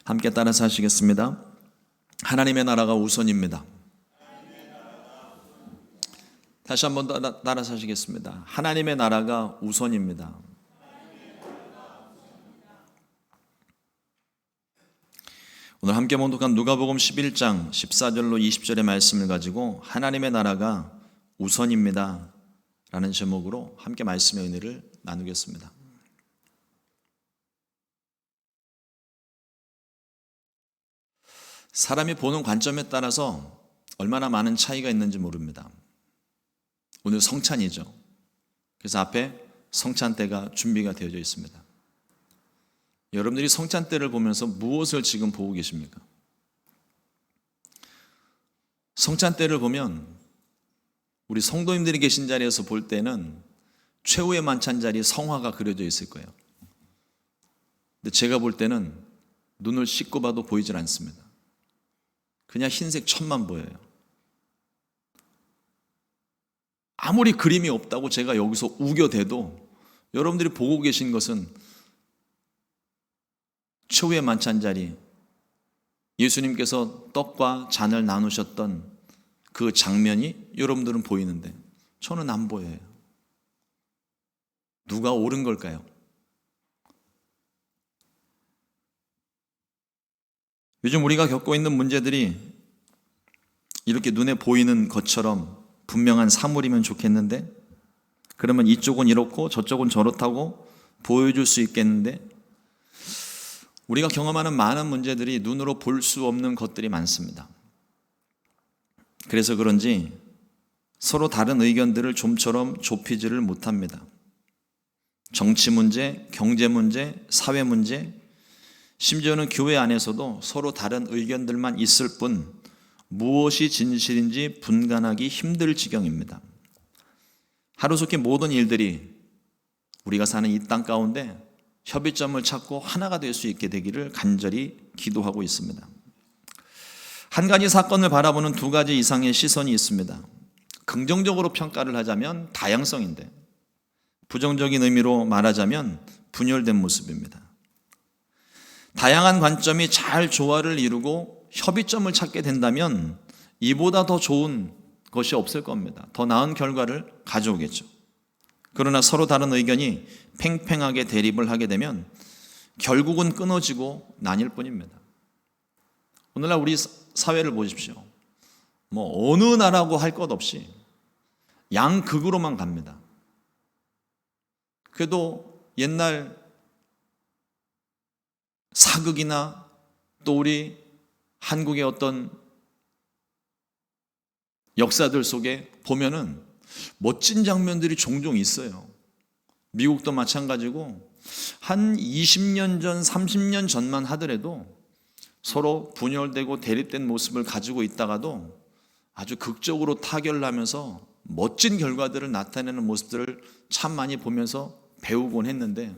함께 따라서 하시겠습니다. 하나님의 나라가 우선입니다. 다시 한번 따라서 하시겠습니다. 하나님의 나라가 우선입니다. 오늘 함께 봉독한 누가복음 11장 14절로 20절의 말씀을 가지고 하나님의 나라가 우선입니다 라는 제목으로 함께 말씀의 은혜를 나누겠습니다. 사람이 보는 관점에 따라서 얼마나 많은 차이가 있는지 모릅니다. 오늘 성찬이죠. 그래서 앞에 성찬대가 준비가 되어져 있습니다. 여러분들이 성찬대를 보면서 무엇을 지금 보고 계십니까? 성찬대를 보면 우리 성도님들이 계신 자리에서 볼 때는 최후의 만찬 자리에 성화가 그려져 있을 거예요. 근데 제가 볼 때는 눈을 씻고 봐도 보이질 않습니다. 그냥 흰색 천만 보여요. 아무리 그림이 없다고 제가 여기서 우겨대도 여러분들이 보고 계신 것은 최후의 만찬 자리, 예수님께서 떡과 잔을 나누셨던 그 장면이 여러분들은 보이는데 저는 안 보여요. 누가 옳은 걸까요? 요즘 우리가 겪고 있는 문제들이 이렇게 눈에 보이는 것처럼 분명한 사물이면 좋겠는데, 그러면 이쪽은 이렇고 저쪽은 저렇다고 보여줄 수 있겠는데, 우리가 경험하는 많은 문제들이 눈으로 볼 수 없는 것들이 많습니다. 그래서 그런지 서로 다른 의견들을 좀처럼 좁히지를 못합니다. 정치 문제, 경제 문제, 사회 문제, 심지어는 교회 안에서도 서로 다른 의견들만 있을 뿐 무엇이 진실인지 분간하기 힘들 지경입니다. 하루속히 모든 일들이 우리가 사는 이 땅 가운데 협의점을 찾고 하나가 될 수 있게 되기를 간절히 기도하고 있습니다. 한 가지 사건을 바라보는 두 가지 이상의 시선이 있습니다. 긍정적으로 평가를 하자면 다양성인데, 부정적인 의미로 말하자면 분열된 모습입니다. 다양한 관점이 잘 조화를 이루고 협의점을 찾게 된다면 이보다 더 좋은 것이 없을 겁니다. 더 나은 결과를 가져오겠죠. 그러나 서로 다른 의견이 팽팽하게 대립을 하게 되면 결국은 끊어지고 나뉠 뿐입니다. 오늘날 우리 사회를 보십시오. 어느 나라고 할 것 없이 양극으로만 갑니다. 그래도 옛날 사극이나 또 우리 한국의 어떤 역사들 속에 보면은 멋진 장면들이 종종 있어요. 미국도 마찬가지고 한 20년 전, 30년 전만 하더라도 서로 분열되고 대립된 모습을 가지고 있다가도 아주 극적으로 타결을 하면서 멋진 결과들을 나타내는 모습들을 참 많이 보면서 배우곤 했는데,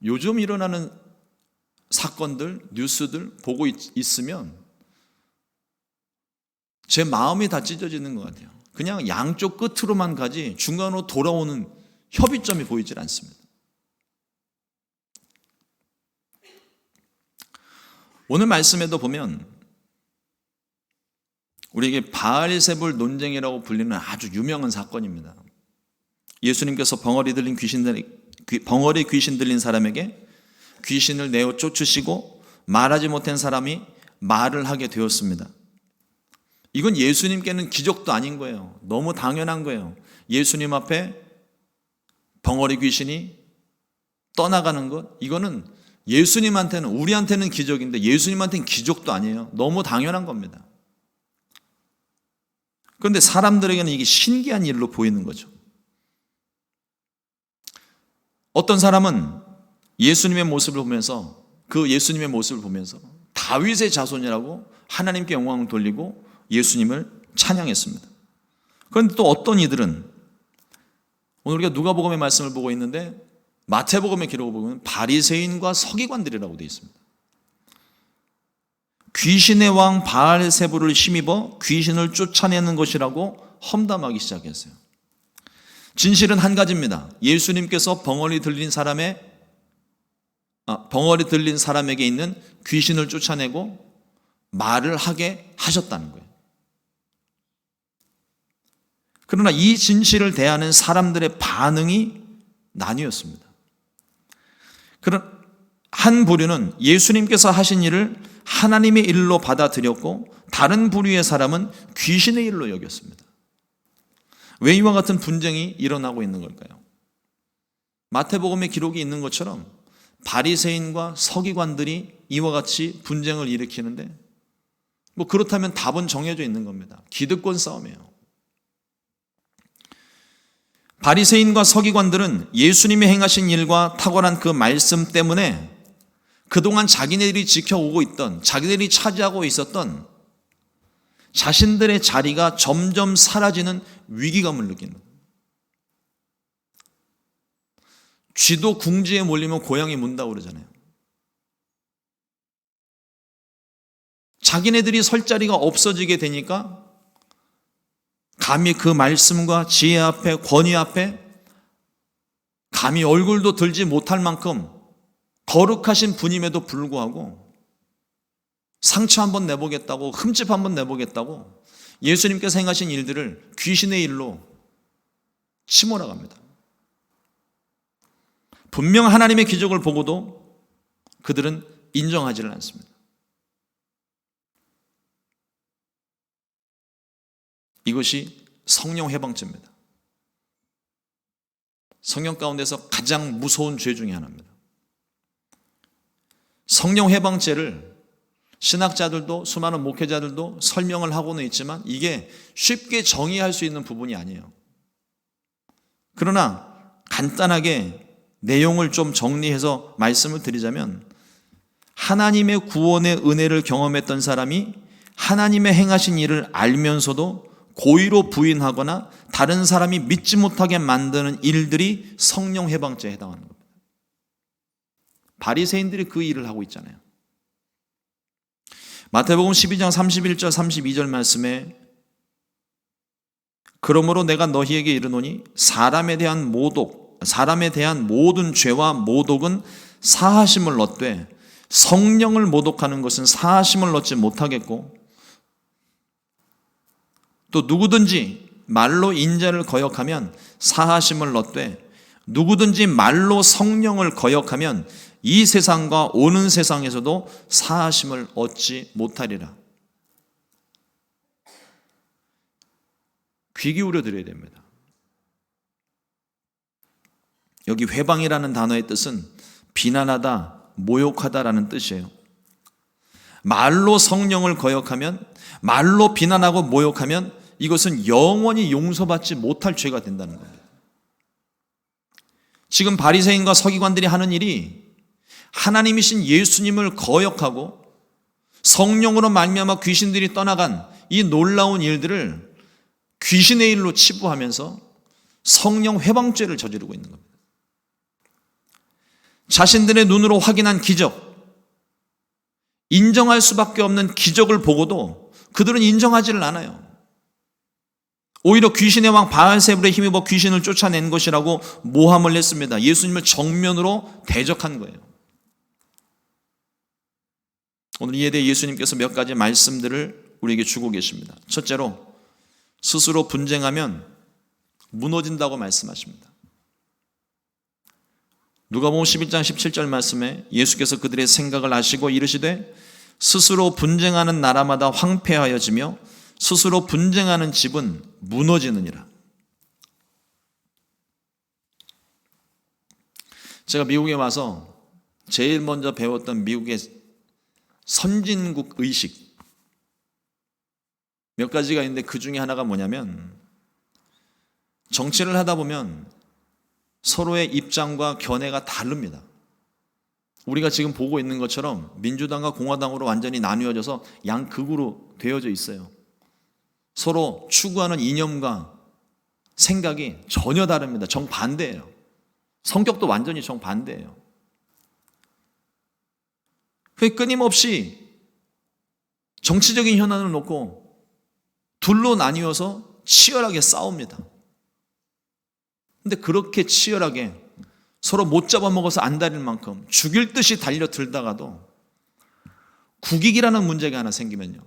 요즘 일어나는 사건들, 뉴스들 보고 있으면 제 마음이 다 찢어지는 것 같아요. 그냥 양쪽 끝으로만 가지 중간으로 돌아오는 협의점이 보이질 않습니다. 오늘 말씀에도 보면 우리에게 바알세불 논쟁이라고 불리는 아주 유명한 사건입니다. 예수님께서 벙어리 귀신 들린 사람에게 귀신을 내어 쫓으시고 말하지 못한 사람이 말을 하게 되었습니다. 이건 예수님께는 기적도 아닌 거예요. 너무 당연한 거예요. 예수님 앞에 벙어리 귀신이 떠나가는 것, 이거는 예수님한테는, 우리한테는 기적인데 예수님한테는 기적도 아니에요. 너무 당연한 겁니다. 그런데 사람들에게는 이게 신기한 일로 보이는 거죠. 어떤 사람은 예수님의 모습을 보면서, 그 예수님의 모습을 보면서 다윗의 자손이라고 하나님께 영광을 돌리고 예수님을 찬양했습니다. 그런데 또 어떤 이들은, 오늘 우리가 누가복음의 말씀을 보고 있는데 마태복음의 기록을 보면 바리새인과 서기관들이라고 되어 있습니다. 귀신의 왕 바알세불을 힘입어 귀신을 쫓아내는 것이라고 험담하기 시작했어요. 진실은 한 가지입니다. 예수님께서 벙어리 들린 사람의 벙어리 들린 사람에게 있는 귀신을 쫓아내고 말을 하게 하셨다는 거예요. 그러나 이 진실을 대하는 사람들의 반응이 나뉘었습니다. 그런 한 부류는 예수님께서 하신 일을 하나님의 일로 받아들였고, 다른 부류의 사람은 귀신의 일로 여겼습니다. 왜 이와 같은 분쟁이 일어나고 있는 걸까요? 마태복음에 기록이 있는 것처럼 바리새인과 서기관들이 이와 같이 분쟁을 일으키는데, 그렇다면 답은 정해져 있는 겁니다. 기득권 싸움이에요. 바리새인과 서기관들은 예수님이 행하신 일과 탁월한 그 말씀 때문에 그동안 자기네들이 지켜오고 있던, 자기들이 차지하고 있었던 자신들의 자리가 점점 사라지는 위기감을 느끼는 거예요. 쥐도 궁지에 몰리면 고양이 문다고 그러잖아요. 자기네들이 설 자리가 없어지게 되니까 감히 그 말씀과 지혜 앞에, 권위 앞에 감히 얼굴도 들지 못할 만큼 거룩하신 분임에도 불구하고 상처 한번 내보겠다고, 흠집 한번 내보겠다고 예수님께서 행하신 일들을 귀신의 일로 치몰아갑니다. 분명 하나님의 기적을 보고도 그들은 인정하지를 않습니다. 이것이 성령 해방죄입니다. 성령 가운데서 가장 무서운 죄 중에 하나입니다. 성령 해방죄를 신학자들도, 수많은 목회자들도 설명을 하고는 있지만 이게 쉽게 정의할 수 있는 부분이 아니에요. 그러나 간단하게 내용을 좀 정리해서 말씀을 드리자면, 하나님의 구원의 은혜를 경험했던 사람이 하나님의 행하신 일을 알면서도 고의로 부인하거나 다른 사람이 믿지 못하게 만드는 일들이 성령 해방죄에 해당하는 겁니다. 바리새인들이 그 일을 하고 있잖아요. 마태복음 12장 31절 32절 말씀에, 그러므로 내가 너희에게 이르노니 사람에 대한 모든 죄와 모독은 사하심을 얻되 성령을 모독하는 것은 사하심을 얻지 못하겠고, 또 누구든지 말로 인자를 거역하면 사하심을 얻되 누구든지 말로 성령을 거역하면 이 세상과 오는 세상에서도 사하심을 얻지 못하리라. 귀 기울여 드려야 됩니다. 여기 회방이라는 단어의 뜻은 비난하다, 모욕하다라는 뜻이에요. 말로 성령을 거역하면, 말로 비난하고 모욕하면 이것은 영원히 용서받지 못할 죄가 된다는 겁니다. 지금 바리새인과 서기관들이 하는 일이 하나님이신 예수님을 거역하고 성령으로 말미암아 귀신들이 떠나간 이 놀라운 일들을 귀신의 일로 치부하면서 성령 회방죄를 저지르고 있는 겁니다. 자신들의 눈으로 확인한 기적, 인정할 수밖에 없는 기적을 보고도 그들은 인정하지를 않아요. 오히려 귀신의 왕 바알세불에 힘입어 귀신을 쫓아낸 것이라고 모함을 했습니다. 예수님을 정면으로 대적한 거예요. 오늘 이에 대해 예수님께서 몇 가지 말씀들을 우리에게 주고 계십니다. 첫째로, 스스로 분쟁하면 무너진다고 말씀하십니다. 누가복음 11장 17절 말씀에 예수께서 그들의 생각을 아시고 이르시되 스스로 분쟁하는 나라마다 황폐하여지며 스스로 분쟁하는 집은 무너지느니라. 제가 미국에 와서 제일 먼저 배웠던 미국의 선진국 의식 몇 가지가 있는데, 그 중에 하나가 뭐냐면, 정치를 하다 보면 서로의 입장과 견해가 다릅니다. 우리가 지금 보고 있는 것처럼 민주당과 공화당으로 완전히 나뉘어져서 양극으로 되어져 있어요. 서로 추구하는 이념과 생각이 전혀 다릅니다. 정반대예요. 성격도 완전히 정반대예요. 끊임없이 정치적인 현안을 놓고 둘로 나뉘어서 치열하게 싸웁니다. 근데 그렇게 치열하게 서로 못 잡아먹어서 안달일 만큼 죽일 듯이 달려들다가도 국익이라는 문제가 하나 생기면요,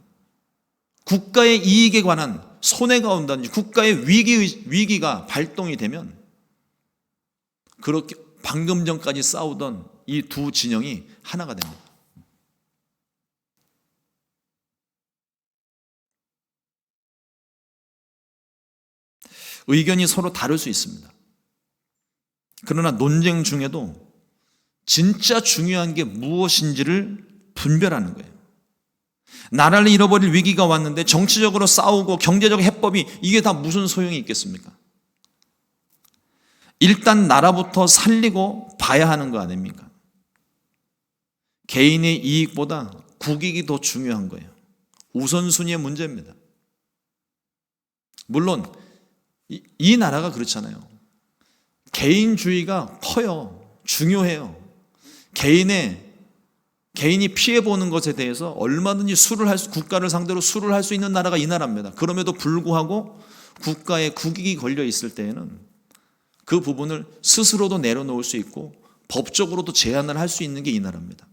국가의 이익에 관한 손해가 온다든지 국가의 위기가 발동이 되면 그렇게 방금 전까지 싸우던 이 두 진영이 하나가 됩니다. 의견이 서로 다를 수 있습니다. 그러나 논쟁 중에도 진짜 중요한 게 무엇인지를 분별하는 거예요. 나라를 잃어버릴 위기가 왔는데 정치적으로 싸우고 경제적 해법이 이게 다 무슨 소용이 있겠습니까? 일단 나라부터 살리고 봐야 하는 거 아닙니까? 개인의 이익보다 국익이 더 중요한 거예요. 우선순위의 문제입니다. 물론 이 나라가 그렇잖아요. 개인주의가 커요. 중요해요. 개인이 피해보는 것에 대해서 얼마든지 국가를 상대로 수를 할 수 있는 나라가 이 나라입니다. 그럼에도 불구하고 국가의 국익이 걸려 있을 때에는 그 부분을 스스로도 내려놓을 수 있고 법적으로도 제한을 할 수 있는 게 이 나라입니다.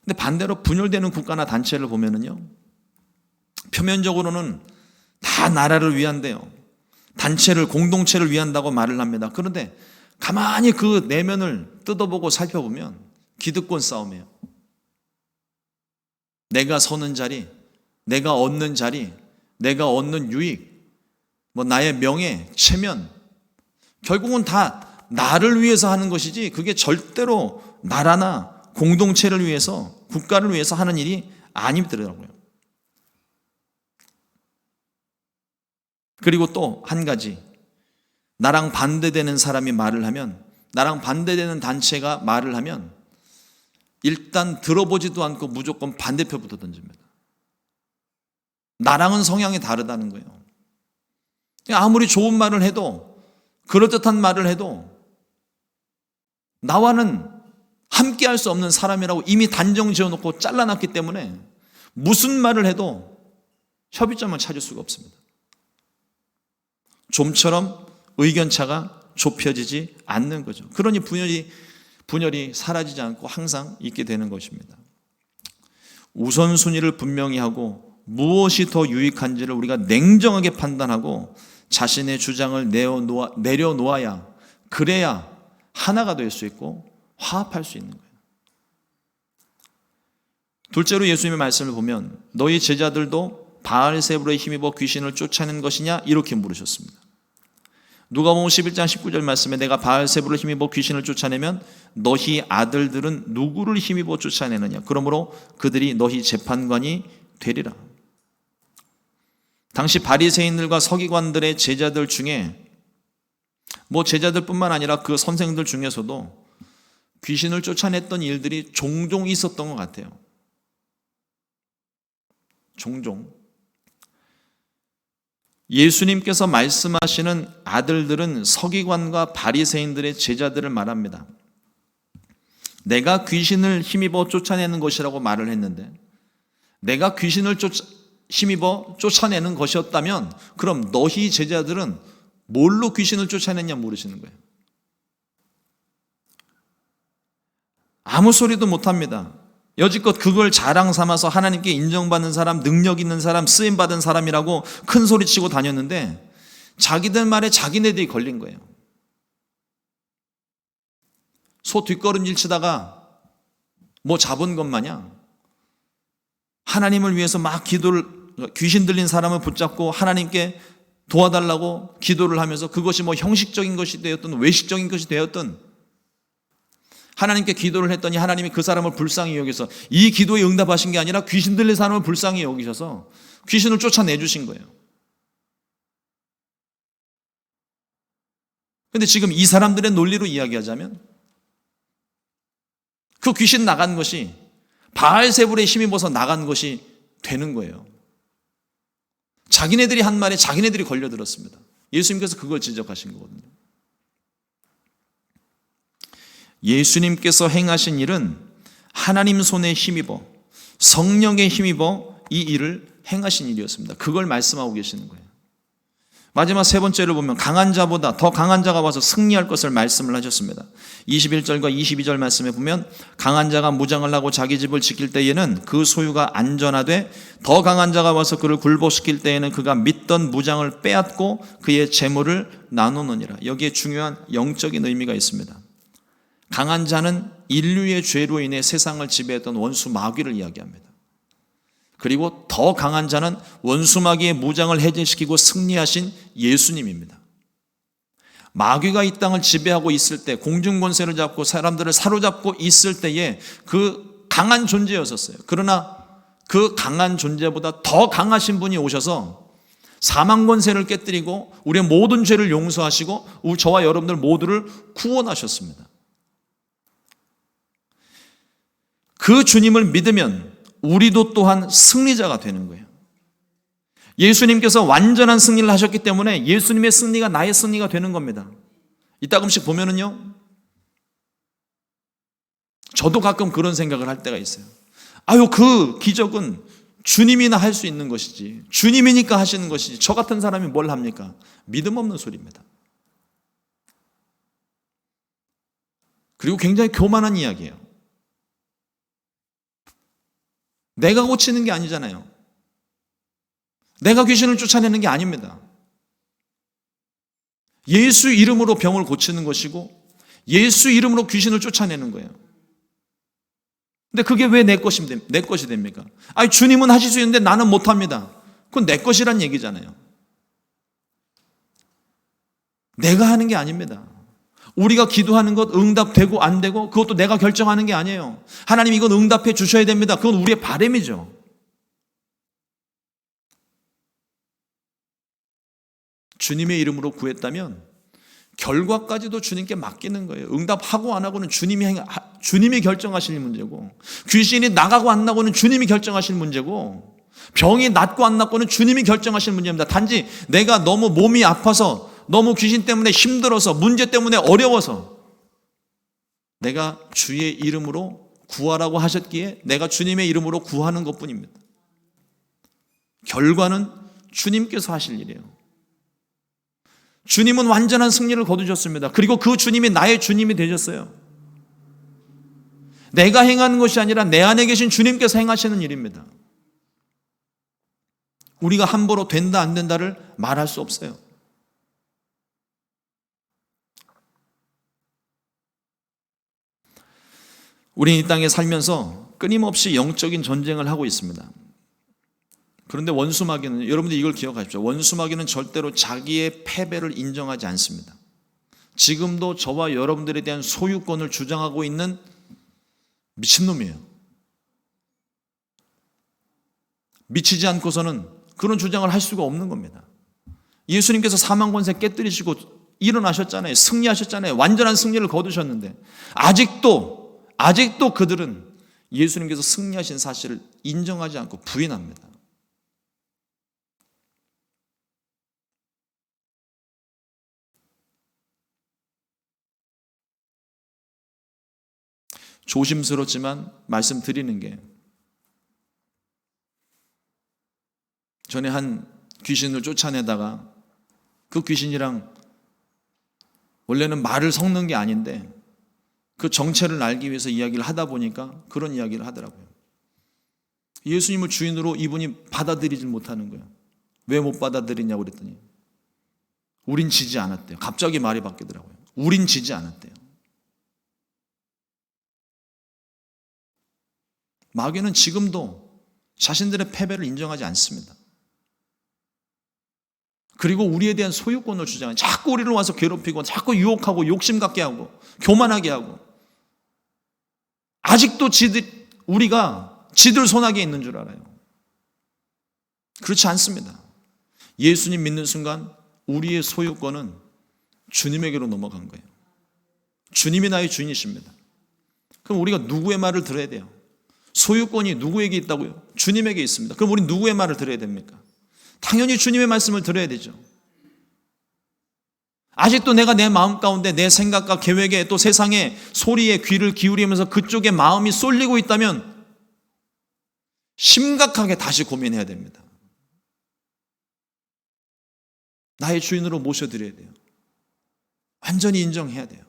근데 반대로 분열되는 국가나 단체를 보면은요, 표면적으로는 다 나라를 위한대요. 단체를, 공동체를 위한다고 말을 합니다. 그런데 가만히 그 내면을 뜯어보고 살펴보면 기득권 싸움이에요. 내가 서는 자리, 내가 얻는 자리, 내가 얻는 유익, 나의 명예, 체면, 결국은 다 나를 위해서 하는 것이지 그게 절대로 나라나 공동체를 위해서, 국가를 위해서 하는 일이 아니더라고요. 그리고 또 한 가지, 나랑 반대되는 사람이 말을 하면, 나랑 반대되는 단체가 말을 하면 일단 들어보지도 않고 무조건 반대표부터 던집니다. 나랑은 성향이 다르다는 거예요. 아무리 좋은 말을 해도, 그럴듯한 말을 해도 나와는 함께 할 수 없는 사람이라고 이미 단정 지어놓고 잘라놨기 때문에 무슨 말을 해도 협의점을 찾을 수가 없습니다. 좀처럼 의견차가 좁혀지지 않는 거죠. 그러니 분열이 사라지지 않고 항상 있게 되는 것입니다. 우선순위를 분명히 하고 무엇이 더 유익한지를 우리가 냉정하게 판단하고 자신의 주장을 내려놓아야, 그래야 하나가 될 수 있고 화합할 수 있는 거예요. 둘째로 예수님의 말씀을 보면 너희 제자들도 바알세불에 힘입어 귀신을 쫓아낸 것이냐 이렇게 물으셨습니다. 누가복음 11장 19절 말씀에 내가 바알세불을 힘입어 귀신을 쫓아내면 너희 아들들은 누구를 힘입어 쫓아내느냐, 그러므로 그들이 너희 재판관이 되리라. 당시 바리새인들과 서기관들의 제자들 중에 제자들뿐만 아니라 그 선생들 중에서도 귀신을 쫓아냈던 일들이 종종 있었던 것 같아요. 종종. 예수님께서 말씀하시는 아들들은 서기관과 바리새인들의 제자들을 말합니다. 내가 귀신을 힘입어 쫓아내는 것이라고 말을 했는데, 내가 귀신을 힘입어 쫓아내는 것이었다면 그럼 너희 제자들은 뭘로 귀신을 쫓아냈냐 물으시는 거예요. 아무 소리도 못합니다. 여지껏 그걸 자랑 삼아서 하나님께 인정받는 사람, 능력 있는 사람, 쓰임받은 사람이라고 큰 소리치고 다녔는데 자기들 말에 자기네들이 걸린 거예요. 소 뒷걸음질 치다가 잡은 것 마냥 하나님을 위해서 막 귀신 들린 사람을 붙잡고 하나님께 도와달라고 기도를 하면서 그것이 형식적인 것이 되었든 외식적인 것이 되었든 하나님께 기도를 했더니 하나님이 그 사람을 불쌍히 여기서, 이 기도에 응답하신 게 아니라 귀신 들린 사람을 불쌍히 여기셔서 귀신을 쫓아내주신 거예요. 그런데 지금 이 사람들의 논리로 이야기하자면 그 귀신 나간 것이 바알세불에 힘입어서 나간 것이 되는 거예요. 자기네들이 한 말에 자기네들이 걸려들었습니다. 예수님께서 그걸 지적하신 거거든요. 예수님께서 행하신 일은 하나님 손에 힘입어, 성령에 힘입어 이 일을 행하신 일이었습니다. 그걸 말씀하고 계시는 거예요. 마지막 세 번째를 보면 강한 자보다 더 강한 자가 와서 승리할 것을 말씀을 하셨습니다. 21절과 22절 말씀에 보면 강한 자가 무장을 하고 자기 집을 지킬 때에는 그 소유가 안전하되 더 강한 자가 와서 그를 굴복시킬 때에는 그가 믿던 무장을 빼앗고 그의 재물을 나누느니라. 여기에 중요한 영적인 의미가 있습니다. 강한 자는 인류의 죄로 인해 세상을 지배했던 원수 마귀를 이야기합니다. 그리고 더 강한 자는 원수 마귀의 무장을 해제시키고 승리하신 예수님입니다. 마귀가 이 땅을 지배하고 있을 때, 공중권세를 잡고 사람들을 사로잡고 있을 때에 그 강한 존재였었어요. 그러나 그 강한 존재보다 더 강하신 분이 오셔서 사망권세를 깨뜨리고 우리의 모든 죄를 용서하시고 저와 여러분들 모두를 구원하셨습니다. 그 주님을 믿으면 우리도 또한 승리자가 되는 거예요. 예수님께서 완전한 승리를 하셨기 때문에 예수님의 승리가 나의 승리가 되는 겁니다. 이따금씩 보면은요, 저도 가끔 그런 생각을 할 때가 있어요. 그 기적은 주님이나 할 수 있는 것이지, 주님이니까 하시는 것이지, 저 같은 사람이 뭘 합니까? 믿음 없는 소리입니다. 그리고 굉장히 교만한 이야기예요. 내가 고치는 게 아니잖아요. 내가 귀신을 쫓아내는 게 아닙니다. 예수 이름으로 병을 고치는 것이고 예수 이름으로 귀신을 쫓아내는 거예요. 근데 그게 왜 내 것이 됩니까? 주님은 하실 수 있는데 나는 못합니다. 그건 내 것이란 얘기잖아요. 내가 하는 게 아닙니다. 우리가 기도하는 것 응답되고 안 되고 그것도 내가 결정하는 게 아니에요. 하나님 이건 응답해 주셔야 됩니다. 그건 우리의 바람이죠. 주님의 이름으로 구했다면 결과까지도 주님께 맡기는 거예요. 응답하고 안 하고는 주님이 결정하실 문제고, 귀신이 나가고 안 나고는 주님이 결정하실 문제고, 병이 낫고 안 낫고는 주님이 결정하실 문제입니다. 단지 내가 너무 몸이 아파서, 너무 귀신 때문에 힘들어서, 문제 때문에 어려워서 내가 주의 이름으로 구하라고 하셨기에 내가 주님의 이름으로 구하는 것뿐입니다. 결과는 주님께서 하실 일이에요. 주님은 완전한 승리를 거두셨습니다. 그리고 그 주님이 나의 주님이 되셨어요. 내가 행하는 것이 아니라 내 안에 계신 주님께서 행하시는 일입니다. 우리가 함부로 된다 안 된다를 말할 수 없어요. 우리는 이 땅에 살면서 끊임없이 영적인 전쟁을 하고 있습니다. 그런데 원수마귀는, 여러분들 이걸 기억하십시오. 원수마귀는 절대로 자기의 패배를 인정하지 않습니다. 지금도 저와 여러분들에 대한 소유권을 주장하고 있는 미친놈이에요. 미치지 않고서는 그런 주장을 할 수가 없는 겁니다. 예수님께서 사망권세 깨뜨리시고 일어나셨잖아요. 승리하셨잖아요. 완전한 승리를 거두셨는데 아직도 그들은 예수님께서 승리하신 사실을 인정하지 않고 부인합니다. 조심스럽지만 말씀드리는 게, 전에 한 귀신을 쫓아내다가 그 귀신이랑 원래는 말을 섞는 게 아닌데 그 정체를 알기 위해서 이야기를 하다 보니까 그런 이야기를 하더라고요. 예수님을 주인으로 이분이 받아들이질 못하는 거예요. 왜 못 받아들이냐고 그랬더니 우린 지지 않았대요. 갑자기 말이 바뀌더라고요. 우린 지지 않았대요. 마귀는 지금도 자신들의 패배를 인정하지 않습니다. 그리고 우리에 대한 소유권을 주장해 자꾸 우리를 와서 괴롭히고 자꾸 유혹하고 욕심 갖게 하고 교만하게 하고, 아직도 우리가 지들 손아귀에 있는 줄 알아요. 그렇지 않습니다. 예수님 믿는 순간 우리의 소유권은 주님에게로 넘어간 거예요. 주님이 나의 주인이십니다. 그럼 우리가 누구의 말을 들어야 돼요? 소유권이 누구에게 있다고요? 주님에게 있습니다. 그럼 우리는 누구의 말을 들어야 됩니까? 당연히 주님의 말씀을 들어야 되죠. 아직도 내가 내 마음 가운데 내 생각과 계획에 또 세상의 소리에 귀를 기울이면서 그쪽에 마음이 쏠리고 있다면 심각하게 다시 고민해야 됩니다. 나의 주인으로 모셔드려야 돼요. 완전히 인정해야 돼요.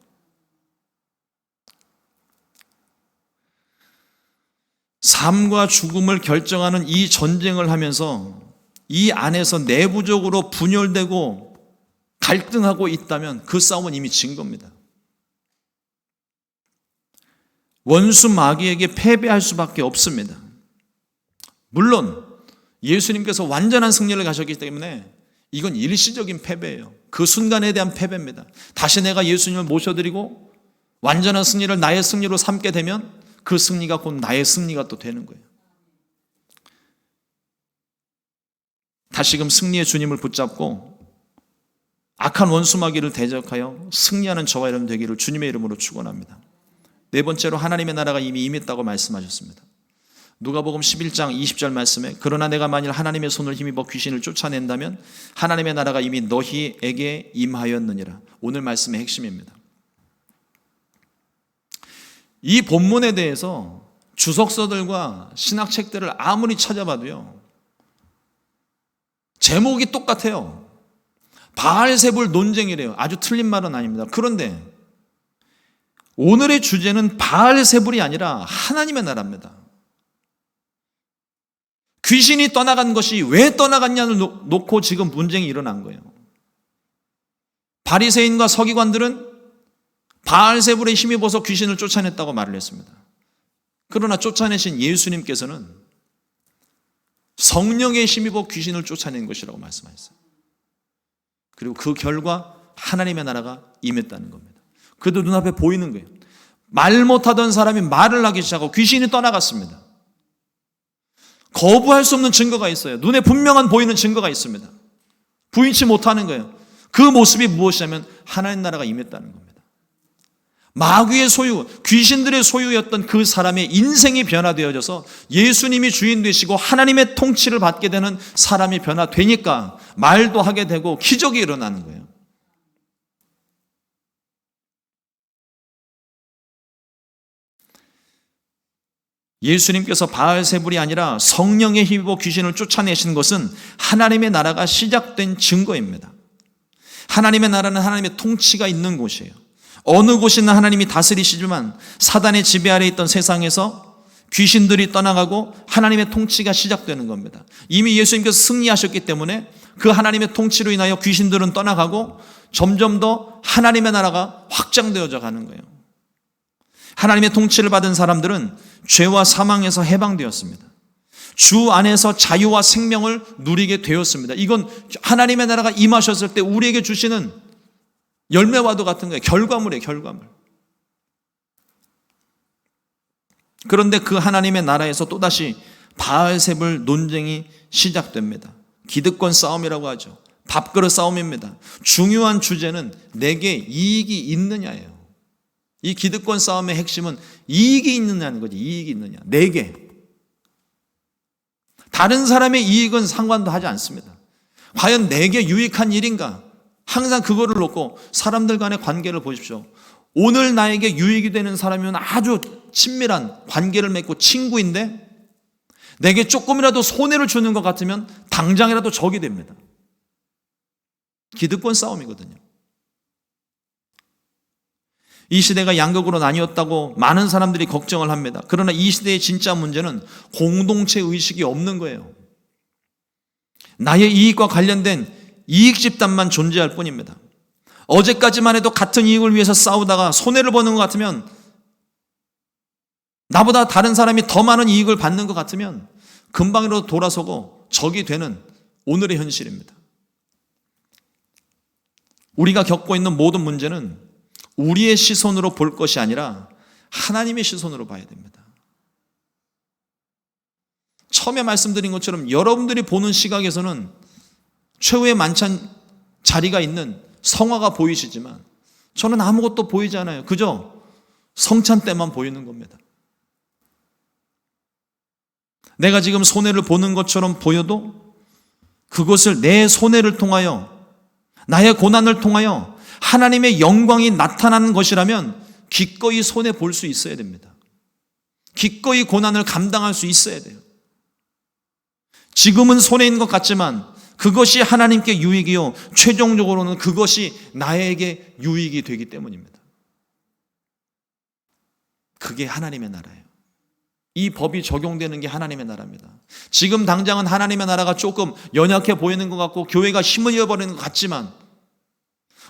삶과 죽음을 결정하는 이 전쟁을 하면서 이 안에서 내부적으로 분열되고 갈등하고 있다면 그 싸움은 이미 진 겁니다. 원수 마귀에게 패배할 수밖에 없습니다. 물론 예수님께서 완전한 승리를 가셨기 때문에 이건 일시적인 패배예요. 그 순간에 대한 패배입니다. 다시 내가 예수님을 모셔드리고 완전한 승리를 나의 승리로 삼게 되면 그 승리가 곧 나의 승리가 또 되는 거예요. 다시금 승리의 주님을 붙잡고 악한 원수 마귀를 대적하여 승리하는 저와 여러분 되기를 주님의 이름으로 축원합니다. 네 번째로 하나님의 나라가 이미 임했다고 말씀하셨습니다. 누가복음 11장 20절 말씀에 그러나 내가 만일 하나님의 손을 힘입어 귀신을 쫓아낸다면 하나님의 나라가 이미 너희에게 임하였느니라. 오늘 말씀의 핵심입니다. 이 본문에 대해서 주석서들과 신학책들을 아무리 찾아봐도요, 제목이 똑같아요. 바알세불 논쟁이래요. 아주 틀린 말은 아닙니다. 그런데 오늘의 주제는 바알세불이 아니라 하나님의 나라입니다. 귀신이 떠나간 것이 왜 떠나갔냐를 놓고 지금 분쟁이 일어난 거예요. 바리새인과 서기관들은 바알세불에 힘입어서 귀신을 쫓아냈다고 말을 했습니다. 그러나 쫓아내신 예수님께서는 성령에 힘입어 귀신을 쫓아낸 것이라고 말씀하셨어요. 그리고 그 결과 하나님의 나라가 임했다는 겁니다. 그래도 눈앞에 보이는 거예요. 말 못하던 사람이 말을 하기 시작하고 귀신이 떠나갔습니다. 거부할 수 없는 증거가 있어요. 눈에 분명한 보이는 증거가 있습니다. 부인치 못하는 거예요. 그 모습이 무엇이냐면 하나님 나라가 임했다는 겁니다. 마귀의 소유, 귀신들의 소유였던 그 사람의 인생이 변화되어져서 예수님이 주인 되시고 하나님의 통치를 받게 되는 사람이 변화되니까 말도 하게 되고 기적이 일어나는 거예요. 예수님께서 바알세불이 아니라 성령에 힘입어 귀신을 쫓아내신 것은 하나님의 나라가 시작된 증거입니다. 하나님의 나라는 하나님의 통치가 있는 곳이에요. 어느 곳이나 하나님이 다스리시지만 사단의 지배 아래 있던 세상에서 귀신들이 떠나가고 하나님의 통치가 시작되는 겁니다. 이미 예수님께서 승리하셨기 때문에 그 하나님의 통치로 인하여 귀신들은 떠나가고 점점 더 하나님의 나라가 확장되어져 가는 거예요. 하나님의 통치를 받은 사람들은 죄와 사망에서 해방되었습니다. 주 안에서 자유와 생명을 누리게 되었습니다. 이건 하나님의 나라가 임하셨을 때 우리에게 주시는 열매와도 같은 거예요. 결과물이에요, 결과물. 그런데 그 하나님의 나라에서 또다시 바알세불 논쟁이 시작됩니다. 기득권 싸움이라고 하죠. 밥그릇 싸움입니다. 중요한 주제는 내게 이익이 있느냐예요. 이 기득권 싸움의 핵심은 이익이 있느냐는 거지. 이익이 있느냐. 내게. 다른 사람의 이익은 상관도 하지 않습니다. 과연 내게 유익한 일인가? 항상 그거를 놓고 사람들 간의 관계를 보십시오. 오늘 나에게 유익이 되는 사람이면 아주 친밀한 관계를 맺고 친구인데 내게 조금이라도 손해를 주는 것 같으면 당장이라도 적이 됩니다. 기득권 싸움이거든요. 이 시대가 양극으로 나뉘었다고 많은 사람들이 걱정을 합니다. 그러나 이 시대의 진짜 문제는 공동체 의식이 없는 거예요. 나의 이익과 관련된 이익 집단만 존재할 뿐입니다. 어제까지만 해도 같은 이익을 위해서 싸우다가 손해를 보는 것 같으면, 나보다 다른 사람이 더 많은 이익을 받는 것 같으면 금방이라도 돌아서고 적이 되는 오늘의 현실입니다. 우리가 겪고 있는 모든 문제는 우리의 시선으로 볼 것이 아니라 하나님의 시선으로 봐야 됩니다. 처음에 말씀드린 것처럼 여러분들이 보는 시각에서는 최후의 만찬 자리가 있는 성화가 보이시지만 저는 아무것도 보이지 않아요. 그저 성찬 때만 보이는 겁니다. 내가 지금 손해를 보는 것처럼 보여도 그것을 내 손해를 통하여, 나의 고난을 통하여 하나님의 영광이 나타나는 것이라면 기꺼이 손해 볼 수 있어야 됩니다. 기꺼이 고난을 감당할 수 있어야 돼요. 지금은 손해인 것 같지만 그것이 하나님께 유익이요, 최종적으로는 그것이 나에게 유익이 되기 때문입니다. 그게 하나님의 나라예요. 이 법이 적용되는 게 하나님의 나라입니다. 지금 당장은 하나님의 나라가 조금 연약해 보이는 것 같고 교회가 힘을 잃어버리는 것 같지만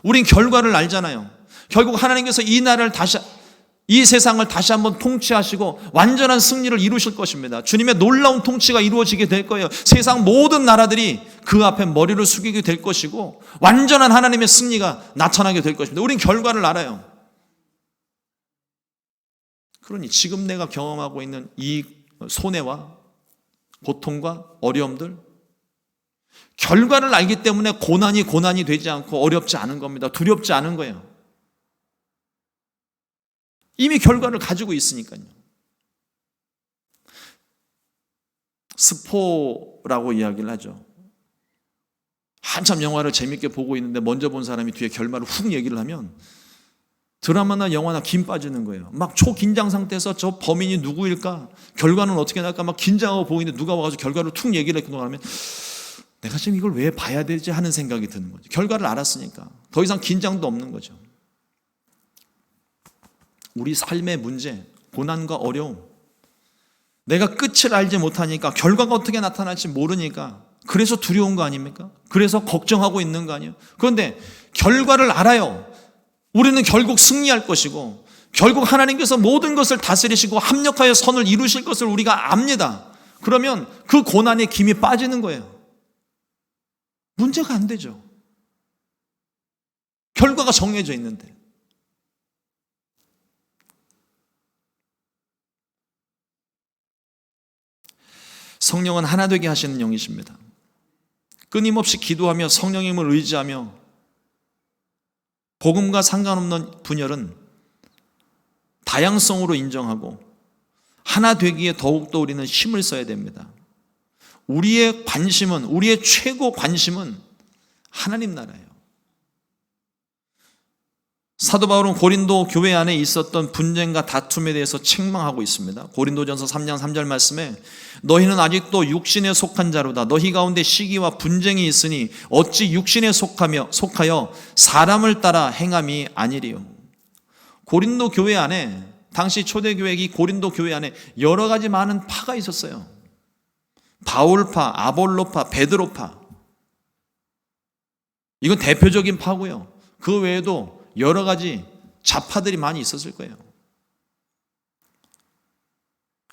우린 결과를 알잖아요. 결국 하나님께서 이 세상을 다시 한번 통치하시고 완전한 승리를 이루실 것입니다. 주님의 놀라운 통치가 이루어지게 될 거예요. 세상 모든 나라들이 그 앞에 머리를 숙이게 될 것이고 완전한 하나님의 승리가 나타나게 될 것입니다. 우린 결과를 알아요. 그러니 지금 내가 경험하고 있는 이 손해와 고통과 어려움들, 결과를 알기 때문에 고난이 되지 않고 어렵지 않은 겁니다. 두렵지 않은 거예요. 이미 결과를 가지고 있으니까요. 스포라고 이야기를 하죠. 한참 영화를 재밌게 보고 있는데 먼저 본 사람이 뒤에 결말을 훅 얘기를 하면 드라마나 영화나 김 빠지는 거예요. 막 초긴장 상태에서 저 범인이 누구일까? 결과는 어떻게 날까? 막 긴장하고 보이는데 누가 와가지고 결과를 툭 얘기를 했고 하면 내가 지금 이걸 왜 봐야 되지 하는 생각이 드는 거죠. 결과를 알았으니까 더 이상 긴장도 없는 거죠. 우리 삶의 문제, 고난과 어려움, 내가 끝을 알지 못하니까 결과가 어떻게 나타날지 모르니까 그래서 두려운 거 아닙니까? 그래서 걱정하고 있는 거 아니에요? 그런데 결과를 알아요. 우리는 결국 승리할 것이고 결국 하나님께서 모든 것을 다스리시고 합력하여 선을 이루실 것을 우리가 압니다. 그러면 그 고난의 김이 빠지는 거예요. 문제가 안 되죠. 결과가 정해져 있는데. 성령은 하나 되게 하시는 영이십니다. 끊임없이 기도하며 성령님을 의지하며 복음과 상관없는 분열은 다양성으로 인정하고 하나 되기에 더욱더 우리는 힘을 써야 됩니다. 우리의 최고 관심은 하나님 나라예요. 사도 바울은 고린도 교회 안에 있었던 분쟁과 다툼에 대해서 책망하고 있습니다. 고린도전서 3장 3절 말씀에 너희는 아직도 육신에 속한 자로다. 너희 가운데 시기와 분쟁이 있으니 어찌 육신에 속하여 사람을 따라 행함이 아니리요. 고린도 교회 안에, 당시 초대교회 이 고린도 교회 안에 여러 가지 많은 파가 있었어요. 바울파, 아볼로파, 베드로파. 이건 대표적인 파고요. 그 외에도 여러 가지 좌파들이 많이 있었을 거예요.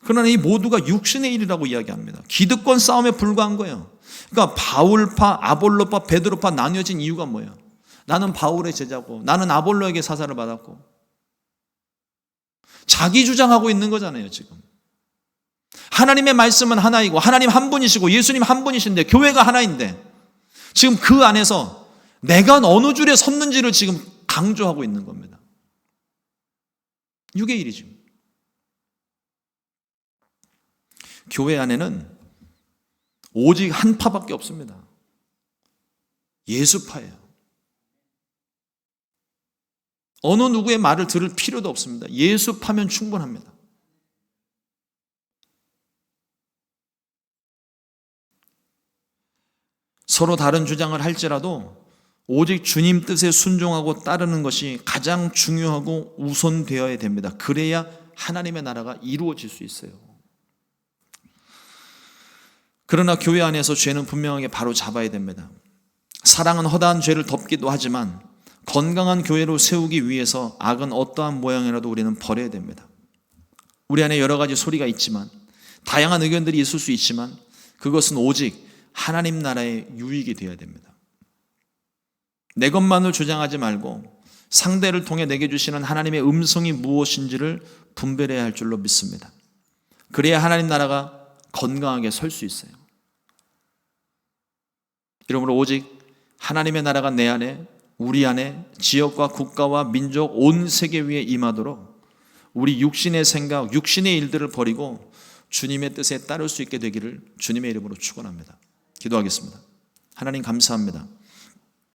그러나 이 모두가 육신의 일이라고 이야기합니다. 기득권 싸움에 불과한 거예요. 그러니까 바울파, 아볼로파, 베드로파 나뉘어진 이유가 뭐예요? 나는 바울의 제자고 나는 아볼로에게 사사를 받았고 자기 주장하고 있는 거잖아요. 지금 하나님의 말씀은 하나이고 하나님 한 분이시고 예수님 한 분이신데 교회가 하나인데 지금 그 안에서 내가 어느 줄에 섰는지를 지금 강조하고 있는 겁니다. 육의 일이죠. 교회 안에는 오직 한 파밖에 없습니다. 예수파예요. 어느 누구의 말을 들을 필요도 없습니다. 예수파면 충분합니다. 서로 다른 주장을 할지라도 오직 주님 뜻에 순종하고 따르는 것이 가장 중요하고 우선되어야 됩니다. 그래야 하나님의 나라가 이루어질 수 있어요. 그러나 교회 안에서 죄는 분명하게 바로 잡아야 됩니다. 사랑은 허다한 죄를 덮기도 하지만 건강한 교회로 세우기 위해서 악은 어떠한 모양이라도 우리는 버려야 됩니다. 우리 안에 여러 가지 소리가 있지만 다양한 의견들이 있을 수 있지만 그것은 오직 하나님 나라의 유익이 되어야 됩니다. 내 것만을 주장하지 말고 상대를 통해 내게 주시는 하나님의 음성이 무엇인지를 분별해야 할 줄로 믿습니다. 그래야 하나님 나라가 건강하게 설 수 있어요. 이러므로 오직 하나님의 나라가 내 안에, 우리 안에, 지역과 국가와 민족, 온 세계 위에 임하도록 우리 육신의 생각, 육신의 일들을 버리고 주님의 뜻에 따를 수 있게 되기를 주님의 이름으로 축원합니다. 기도하겠습니다. 하나님 감사합니다.